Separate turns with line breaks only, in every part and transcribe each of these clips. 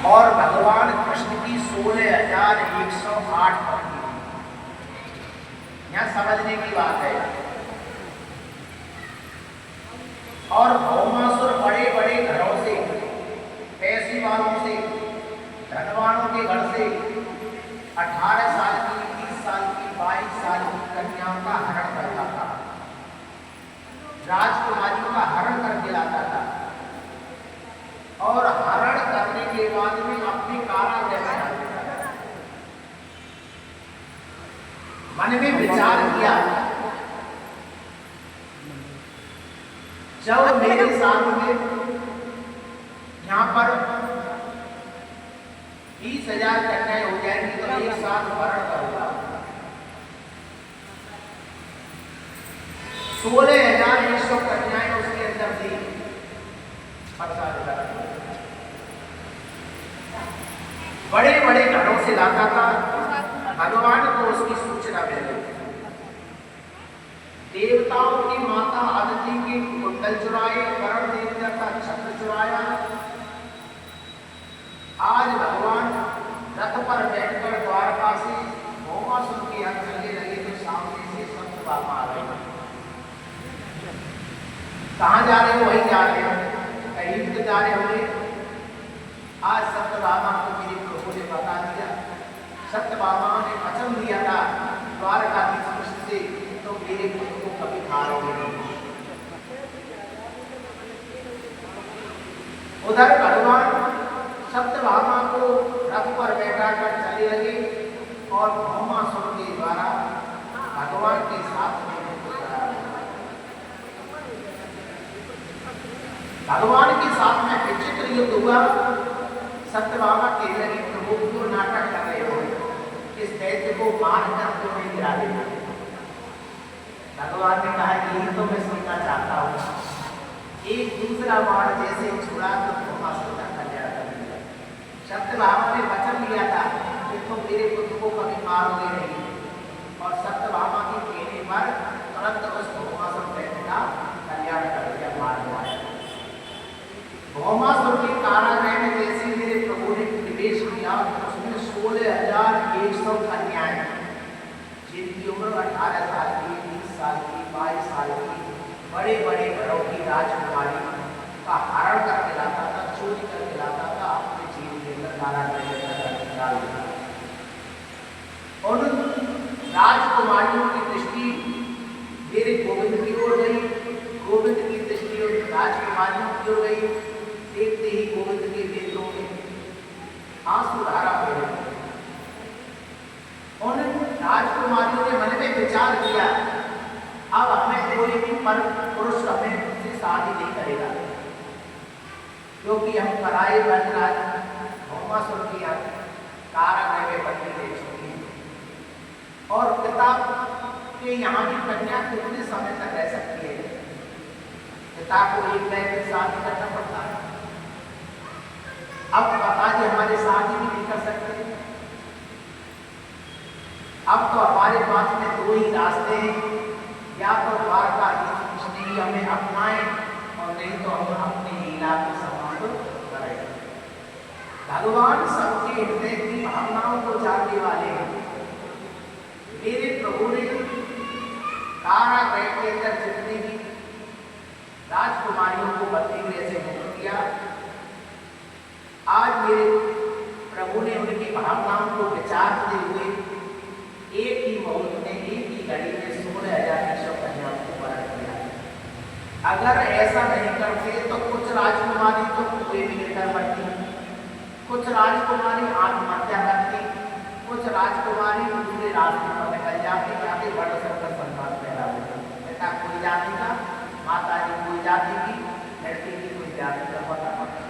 और भगवान कृष्ण की 16,108 पत्नी। यहां समझने की बात है। और भौमासुर बड़े बड़े घरों से, पैसे वालों से, धनवानों के घर से 18 साल की, 20 साल की, 22 साल की कन्याओं का हरण करता था, राजकुमारियों का हरण करके लाता था। और हरण करने के बाद में अपने कारागृह में डाल देता था। मन में विचार किया, जब मेरे सामने यहाँ पर 20,000 कन्याएं हो जाएंगी तो एक साथ हरण करूंगा। 16,100 कन्याएं उसके अंदर थी। बड़े बड़े घरों से लाता था। भगवान को उसकी सूचना मिल गई। देवताओं की माता आदिति के कुंडल चुराए, वरुण देवता का छत्र चुराया। आज भगवान रथ पर बैठकर द्वारका से भौमासुर के यहाँ चलने लगे तो सामने से सत्यभामा आ गई। कहाँ जा रहे हो? वहीं जा रहे हो। कहीं तो जा रहे होंगे। आज सत्यभामा को मेरे प्रभु ने बता दिया। सत्यभामा ने वचन दिया था द्वारका की कृष्ण से, तो मेरे पुत्र को कभी मारोगे नहीं। उधर भगवान सत्यभामा को रथ पर बैठा कर चले लगे और भौमासुर के द्वारा भगवान के साथ में भगवान के साथ में विचित्र युद्ध हुआ। सत्यभामा कहने लगी, प्रभु क्यों नाटक कर रहे हो? इस दैत्य को मारकर क्यों नहीं गिरा देना? भगवान ने कहा कि यही तो मैं सुनना चाहता हूँ। एक दूसरा बाण जैसे छुड़ा तो भौमासुर का कल्याण कर दिया। सत्यभामा ने वचन लिया था कि तुम मेरे पुत्र को कभी मारोगे नहीं, और सत्यभामा के कहने पर तुरंत उस भौमासुर दैत्य का कल्याण कर दिया, मार दिया। भौमासुर के कारागृह में जैसे मेरे प्रभु ने प्रवेश किया, उसमें 16,100 कन्याएं, जिनकी उम्र 18 साल की, 20 साल की, 22 साल की, बड़े बड़े घरों की राजकुमारी का हरण करके लाता था, चोरी करके लाता था, अपने जेल के अंदर कारागृह के अंदर डाल दिया। उन राजकुमारियों की दृष्टि मेरे गोविंद की ओर गई, गोविंद की दृष्टि उन राजकुमारियों की ओर गई। देखते ही गोविंद के नेत्रों में आंसू धारा बहे। उन राजकुमारियों ने मन में विचार किया, अब हमें कोई भी पुरुष हमें से शादी नहीं करेगा, क्योंकि हम पराये ब्रजराज भौमासुर की कारागृह में बंदी रह चुके हैं। और पिता के यहाँ की कन्या कितने समय तक रह सकती है? पिता को एक नए शादी करना पड़ता है। अब पिताजी हमारे शादी भी नहीं कर सकते। अब तो हमारे पास में दो ही रास्ते हैं, या तो द्वारकाधीश कृष्ण ही हमें अपनाएं, और नहीं तो हम अपने लीला को समाप्त करें। भगवान सबके हृदय की भावनाओं को जानने वाले हैं। मेरे प्रभु ने कारागृह के अंदर जितने भी राजकुमारियों को बंदी गृह से मुक्त किया, आज मेरे प्रभु ने उनकी भावनाओं को विचारते हुए एक ही मुहूर्त में, एक ही घड़ी में 16,100 कन्याओं को वरण किया। अगर ऐसा नहीं करते तो कुछ राजकुमारी तो कुएं में गिरकर मरती, कुछ राजकुमारी आत्महत्या करती, कुछ राजकुमारी दूसरे रास्ते पर निकल जाती, जाके बड़ा सरकर संतान पैदा होती। बेटा कोई जाति का, माता जी कोई जाति की, लड़की की कोई जाति का पता नहीं,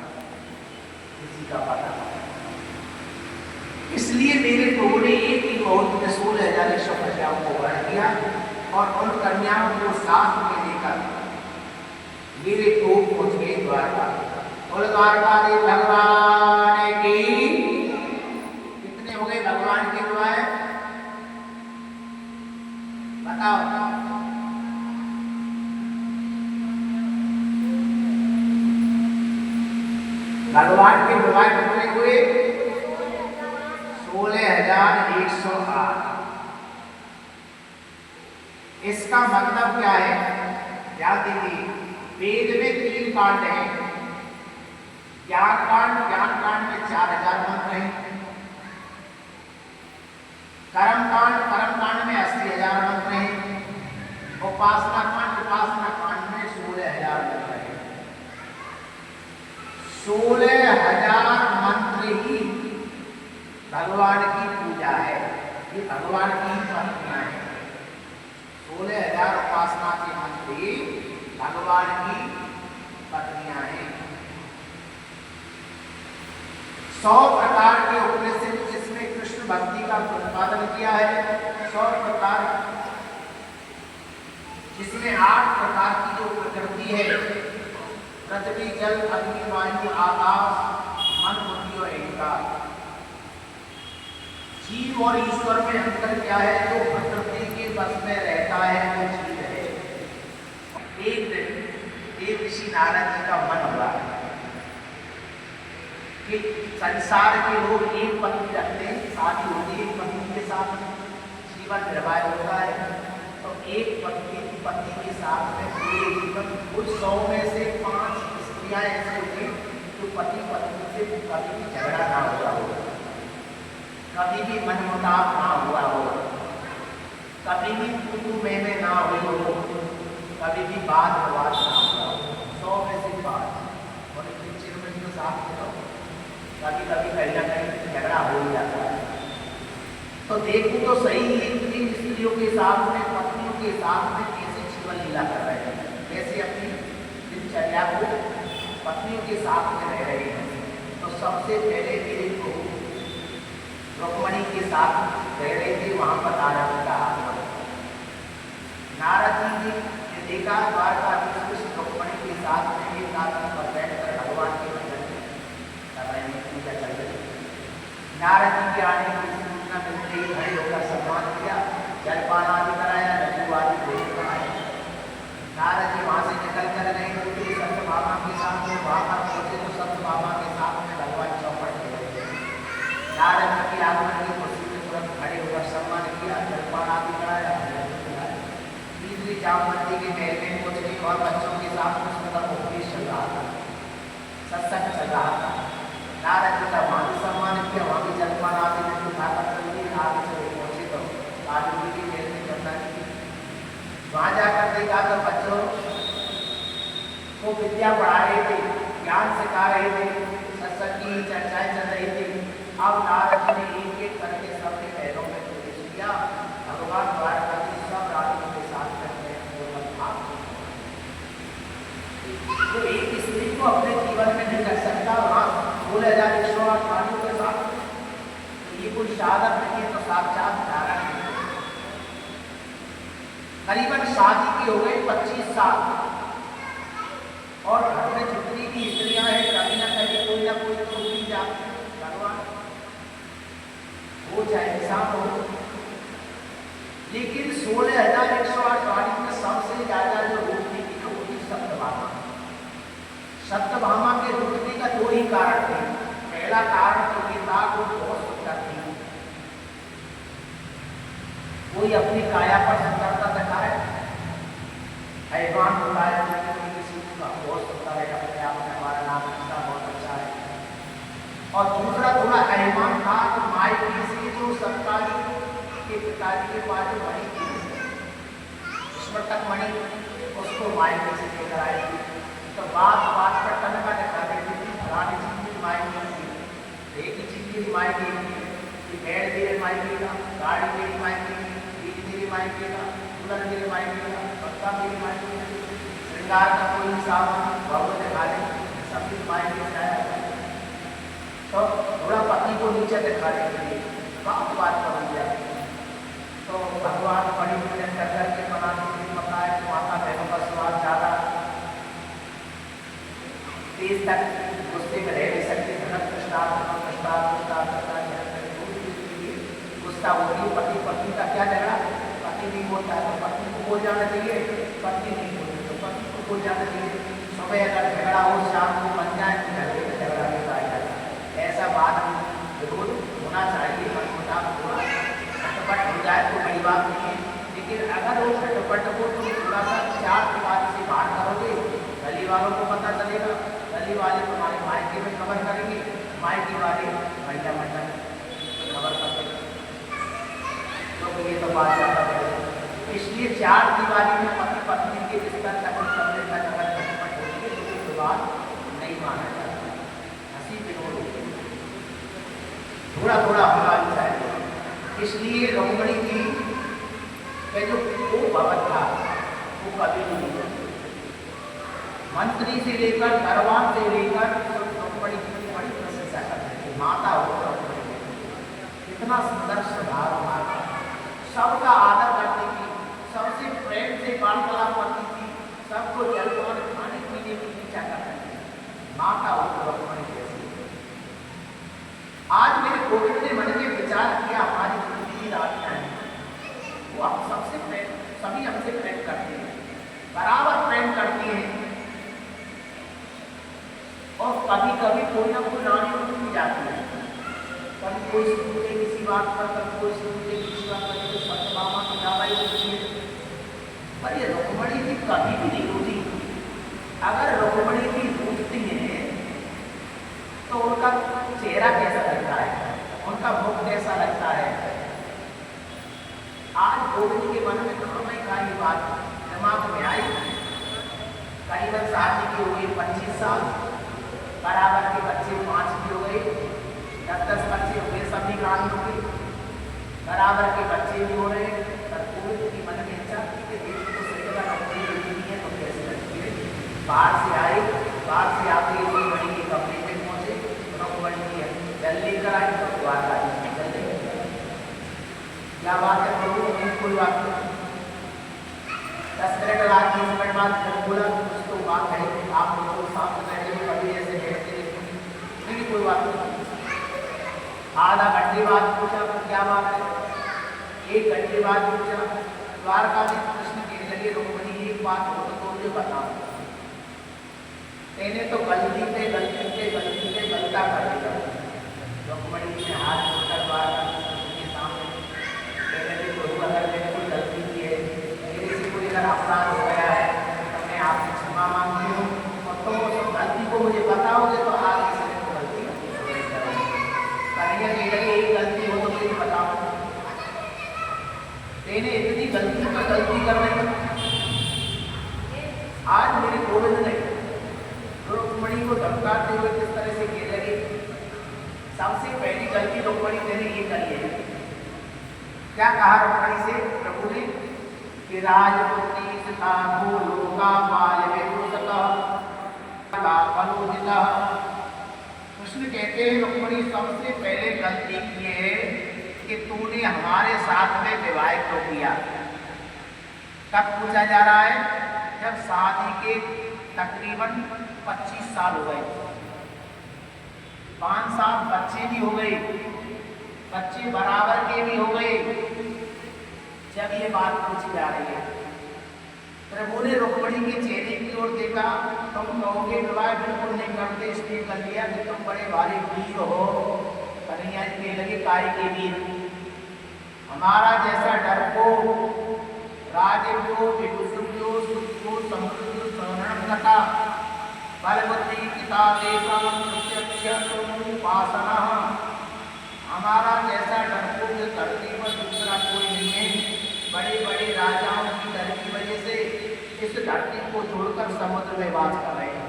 किसी का पता नहीं। इसलिए मेरे प्रभु ने एक ही मुहूर्त में 16,100 कन्याओं को वरण किया, और उन कन्याओं को साथ में लेकर मेरे प्रभु पहुंच गए द्वारका। और द्वारकाधीश भगवान की कितने हो गए भगवान के द्वार? बताओ। भगवान के विवाह कितने हुए? 16,108। इसका मतलब क्या है? ध्यान दीजिए, वेद में 3 कांड हैं। ज्ञान कांड में 4,000 मंत्र हैं। कर्म कांड में 80,000 मंत्र हैं। उपासना कांड में 16,000 मंत्र हैं। 16,000 मंत्र ही भगवान की पूजा है। ये भगवान की पत्नियां हैं। 16,000 उपासना के मंत्र ही भगवान की पत्नियां हैं। 100 प्रकार के उपनिषद जिसमें कृष्ण भक्ति का प्रतिपादन किया है। 100 प्रकार, जिसमें 8 प्रकार की जो प्रकृति है, पृथ्वी, जल, अग्नि, वायु, आकाश, मन, बुद्धि और अहंकार। जीव और ईश्वर में अंतर क्या है? जो प्रकृति के बस में रहता है वो जीव है। एक दिन देव ऋषि नारद जी का मन हुआ कि संसार के लोग एक पत्नी रखते हैं, शादी होती है, एक पत्नी के साथ जीवन निर्वाह होता है। तो एक पत्नी के साथ में पूरे जीवन, कुछ 100 में से 5 स्त्रियां ऐसे होंगी जो पति पत्नी से कभी भी झगड़ा ना हुआ हो, कभी भी मनमुटाव ना हुआ हो, कभी भी तू में ना हुई हो, कभी भी वाद विवाद ना हुआ हो। 100 में से 5 और चिरमन के साथ कभी कभी कहीं ना कहीं झगड़ा हो ही जाता है। तो देखो तो सही, इन स्त्रियों के साथ में, पत्नियों के साथ में कैसे जीवन लीला कर रहे हैं, कैसे अपनी दिनचर्या को पत्नियों के साथ में रह रहे हैं। तो सबसे पहले एक को रुक्मणी के साथ रह रहे थे, वहां पर नारद का आगमन। नारद जी ने देखा द्वारकाधीश रुक्मणी के साथ में एक आसन पर बैठकर भगवान के भजन कर रहे हैं, पूजा चल रही। नारद जी के आने की सूचना मिलते ही खड़े होकर सम्मान किया, जलपान आदि कराया, लड्डू आदि भोजन कराया। नारद जी वहां से निकल कर गए, दूसरे संत बाबा के साथ में वहां पर पहुंचे तो संत बाबा के साथ में भगवान चौपट हो गए। नारद जी के आगमन की खुशी में तुरंत खड़े होकर सम्मान किया, जलपान आदि कराया, तीसरी जामवंती के महल में पहुंच गए और बच्चों के साथ उसका उपदेश चल रहा था, सत्संग चल रहा था। नारद जी का वहां भी सम्मान किया, वहां भी जलपान आदि में उठाकर चलिए आगे चले पहुंचे तो आदि के महल में चलना चाहिए। वहां जाकर देखा तो बच्चों को विद्या पढ़ा रहे थे, ज्ञान सिखा रहे थे, सत्संग की चर्चाएं चल रही थी। अब नारद जी ने एक एक करके सबके पैरों में प्रवेश किया। भगवान द्वारकाधीश सब रानियों के साथ में तो एक स्त्री को अपने जीवन में नहीं कर सकता, वहां 16,108 रानियों के साथ। तो ये कोई साधन नहीं है, तो साक्षात नारायण है। करीबन शादी की हो गई 25 साल और घर में जितनी भी स्त्रियां हैं कभी ना कहीं कोई ना कोई तो ही जाती है। भगवान हो चाहे इंसान हो, लेकिन 16,108 रानी में सबसे ज्यादा जो रूठने की वो थी सत्यभामा। सत्यभामा के रूठने का 2 ही कारण थे। पहला कारण तो ये था वो बहुत सुंदर थी, कोई अपनी काया पर सुंदरता दिखाए, हैवान होता है किसी का बहुत सुंदर है, अपने आप में हमारा नाम इसका बहुत अच्छा है। और दूसरा थोड़ा हैवान था तो माई की से जो सत्ताली के पिताजी के पास जो मणि थी, स्मृतक मणि, उसको माई की से लेकर आई थी। तो बात पर टनका दिखा देती थी, फलानी चीज की माई की थी, एक ही चीज की माई की थी, भेड़ मेरे माई का, गाड़ी मेरी माई की, बीज मेरी माई का, कूलर मेरे माई का, पत्ता मेरी माई का, श्रृंगार का कोई सामान भगवत दिखा दे, सबकी माई के जाया। तो थोड़ा पति को नीचे दिखा देंगे, बात का हो गया। तो भगवान बड़ी पूजन कर करके बनाने के लिए पता है माता बहनों का स्वाद ज़्यादा तेज तक गुस्से में रह नहीं सकते। गुस्सा होती है, पति पत्नी का क्या झगड़ा, पति नहीं बोलता है तो पत्नी को बोल जाना चाहिए, पत्नी नहीं बोलती तो पति को बोल जाना चाहिए। सुबह अगर झगड़ा हो शाम को बन जाए तो झगड़े में झगड़ा नहीं बात विरोध होना चाहिए, मनमुटाव थोड़ा खटपट हो जाए तो बड़ी बात नहीं है, लेकिन अगर वो खटपट को तुम थोड़ा सा चार दीवारी से बाहर करोगे, गली वालों को पता चलेगा, गली वाले तुम्हारे मायके में खबर करेंगे, मायके वाले महिला मंडल खबर करते, तो ये तो बात ज़्यादा है। इसलिए चार दीवारी में पति पत्नी के रिश्ता तक कमरे तक अगर खटपट होती है तो ये बात नहीं माना जाता, हंसी विनोद थोड़ा थोड़ा होना चाहिए। इसलिए रुक्मिणी जी का जो वो भवन था वो कभी नहीं हुआ, मंत्री से लेकर दरबार से लेकर रुक्मिणी जी की बड़ी प्रशंसा करते थे, माता हो रुक्मिणी, इतना सुंदर स्वभाव माता, सबका आदर करती थी, सबसे प्रेम से वार्तालाप करती थी, सबको जलपान खाने पीने की इच्छा करती थी, माता हो रुक्मिणी जैसी। आज मेरे गोविंद ने मन में विचार किया, हमारी जितनी राधियां हैं वो हम सबसे प्रेम, सभी हमसे प्रेम करते हैं, बराबर प्रेम करती हैं, और कभी कभी कोई ना कोई रानी उठ भी जाती है, कभी कोई सुनते किसी बात पर, कभी कोई सुनते किसी बात पर, तो सत्यभामा की जावाई होती है, पर ये रुक्मिणी जी कभी भी नहीं होती। अगर रुक्मिणी जी उठती हैं तो उनका चेहरा कैसा लगता है, उनका मुख कैसा लगता है। आज गोविंद के मन में खाने का ये बात दिमाग में आई, करीबन शादी की हो गई 25 साल, बराबर के बच्चे 5 की हो गए, 10-10 बच्चे हो गए, सभी रानियों के बराबर के बच्चे भी हो रहे, पर गोविंद की मन में इच्छा थी कि देश को सही नौकरी मिलती है तो कैसे लगती है। बाहर से आए, बाहर से आते ही कोई बड़ी के कमरे में पहुंचे, रुक्मिणी जी जल लेकर आए तो द्वारका जी जल लेकर, क्या बात है प्रभु, कोई बात नहीं, 10 मिनट बाद 20 मिनट बाद फिर बोला कुछ तो बात है, आप लोगों को सामने बैठे कभी ऐसे बैठते नहीं, कोई बात नहीं। आधा घंटे बाद पूछा क्या बात है, 1 घंटे बाद पूछा, द्वारका में कृष्ण कहने लगे रुक्मिणी एक बात हो तो मुझे बताओ, तेने तो गलती पे गलता कर दिया। रुक्मिणी ने हाथ जोड़कर द्वारका के सामने कहने लगे प्रभु अगर मैंने कोई गलती की है, मेरे से कोई अगर अपराध हो गया है तो मैं आपसे क्षमा मांगती हूँ, और तुम उस गलती को मुझे बताओगे तो आगे से मैं गलती नहीं करूँगी। कन्हैया कह लगे एक गलती हो तो मुझे बताओ, तेने इतनी गलती पर गलती कर रही। आज मेरे गोविंद ने रुक्मिणी को धमकाते हुए किस तरह से कह लगे, सबसे पहली गलती रुक्मिणी ने ये करी है, क्या कहा रुक्मिणी से प्रभु ने कि राजपुत्री सीता भूलोका कृष्ण कहते हैं रुक्मिणी सबसे पहले गलती की है कि तूने हमारे साथ में विवाह क्यों किया। कब पूछा जा रहा है, जब शादी के तकरीबन 25 साल हो गए, 5 साल बच्चे भी हो गए, बच्चे बराबर के भी हो गए, जब ये बात पूछी जा रही है, प्रभु ने रुक्मिणी के चेहरे की ओर देखा, तुम कहोगे विवाह बिल्कुल नहीं करते, इसलिए कर लिया कि तुम बड़े भारी वीर हो। कन्हैया जी के लगे काय के वीर, हमारा जैसा डर को राजो विभुसुयो सुखो समृद्धो शरणं गता बलवती पिता देशम उपासना, हमारा जैसा डरपोक धरती पर दूसरा कोई नहीं है। बड़े बड़े राजाओं की डर की वजह से इस धरती को छोड़कर समुद्र में वास कर रहे हैं।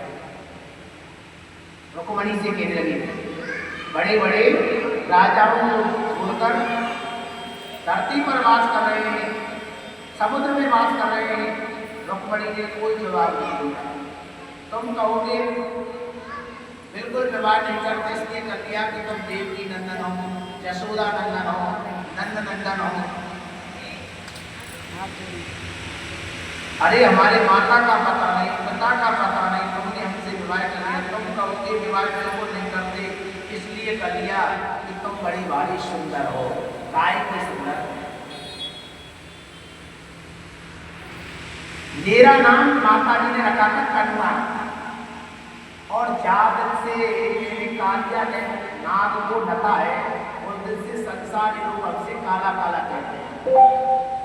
रुक्मिणी से कहने लगे, बड़े बड़े राजाओं को छोड़कर धरती पर वास कर रहे हैं, समुद्र में वास कर रहे हैं। रुक्मिणी ने कोई जवाब नहीं दिया। तुम कहोगे बिल्कुल विवाह नहीं करते, इसलिए कर दिया कि तुम देवकी नंदन हो, यशोदा नंदन हो, नंद नंदन हो। अरे हमारे माता का पता नहीं, पिता का पता नहीं, तुमने हमसे विवाह कर लिया। तुम कहोगे विवाह बिल्कुल नहीं करते, इसलिए कर लिया कि तुम बड़ी भारी सुंदर हो। काय की सुंदर? मेरा नाम माता जी ने रखा था कन्वा, और जात से कालिया ने नाक को ढका है, उस दिन से संसारी लोग हमसे काला काला कहते हैं।